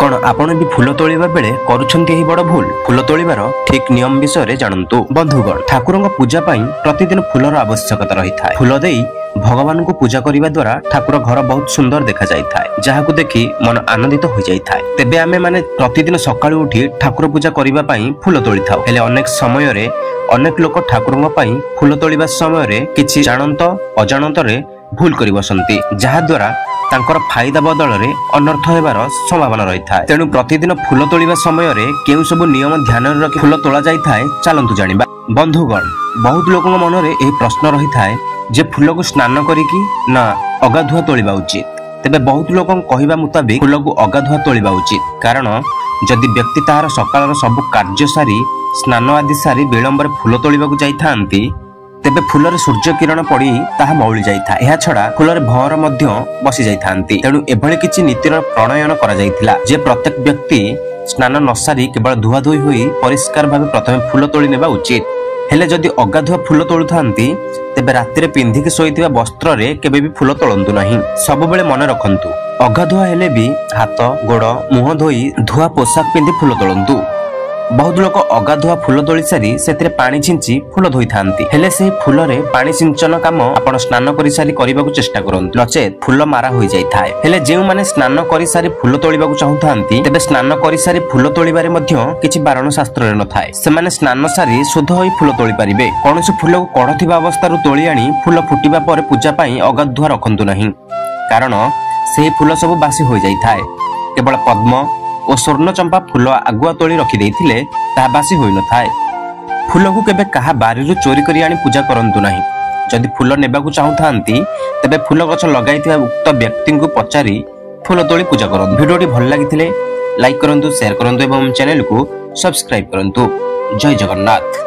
कौन आपण भी फूल तोलिबा बेले करूछंती एही बड़ भूल? फूल तोलिबार ठीक नियम विषय जानतु। बंधुगण, ठाकुरंग पूजा पाई प्रतिदिन फूलर आवश्यकता रही था। फूल देई भगवान को पूजा करने द्वारा ठाकुर घर बहुत सुंदर देखा जाए, जहाँ को देखी मन आनंदित हो जाए। तेबे आमे माने प्रतिदिन सकाळु उठी ठाकुर पूजा करने पाई फूल तोली थाउ। हेले अनेक समय रे अनेक लोक ठाकुरंग पाई फूल तोलिबा समय रे किछि जानंत अजानत रे भूल करि बसंती, जहा द्वारा तांकर फायदा बदल रे अनर्थ हेबार संभावना रही था। तेणु प्रतिदिन फूल तोलिबा समय रे केउ सब नियम ध्यान रखी फूल तोला जाय थाए, चलंतु जानिबा। बंधुगण, बहुत लोकଙ୍କ मनरे एही प्रश्न रही थाए जे फूल को स्नान करिकी ना अगाधुआ तोलिबा उचित। तेबे बहुत लोक कहवा मुताबिक फूल को अगाधुआ तोलिबा उचित, कारण जदि व्यक्ति तार सकाळर सब कार्य सारी स्नान आदि सारी विलंबर फूल तोलिबा को जाई थांती, तेबे फूलर सूर्य किरण पड़ी ताहा मौली जाइथा। एहा छड़ा फूलर भवर मध्य बसी जाइथांती। तेणु एभଳି किछि नीतिर प्रणयन करा जाइथिला जे प्रत्येक व्यक्ति स्नान न सारी केवल धुआ धुई होई परिष्कार भावे प्रथमे फूल तोली नेबा उचित। हेले जदि अगाधुआ फूल तोलुथांती तेबे रात्रि पिंधिकी सोइथिबा वस्त्र रे केबे भी फूल तोलंतु नाही। सब बेले मन रखंतु, अगाधुआ हेले भी हाथ गोड़ मुह धोई धुआ पोशाक पिंधि फूल तोलंतु। बहुत लोक अगाधुआ फूल तोली सारी सेतिरे पानी छिंची फूल धोई थांती। हेले से फूल रे पानी सिंचन काम आपण स्नान करि सारी करिबाकू चेष्टा करंतु, नचेत फूल मारा होई जाई थाए। हेले जेउ माने स्नान करि सारी फूल तोलिबाकू चाहुथांती, तेबे स्नान करि सारी फूल तोलिबारे मध्य किछि बारण शास्त्र रे न थाए। से माने स्नान सारी शुद्ध होई फूल तोली परिबे। कोनोसी फूल को कढथिबा अवस्था रु तोली आनी फूल फुटिबा परे पूजा पाई अगाधुआ रखंतु नाही, कारण सेही फूल सब बासी होई जाई थाए। केवल पद्म और स्वर्ण चंपा फूल आगुआ तोली रखी देइथिले ताहा बासी होई न थाए। फूल को केबे कहा बारी रु चोरी करी आनी पूजा करंतु नाही। जदि फूल नेबाकू चाहुथांती तेबे फूल गछ लगाइथिबा उक्त व्यक्ति को पचारी फूल तोली पूजा करंतु। वीडियोटी भल लागिथिले लाइक करंतु, शेयर करंतु एवं चैनल को सब्सक्राइब करंतु। जय जगन्नाथ।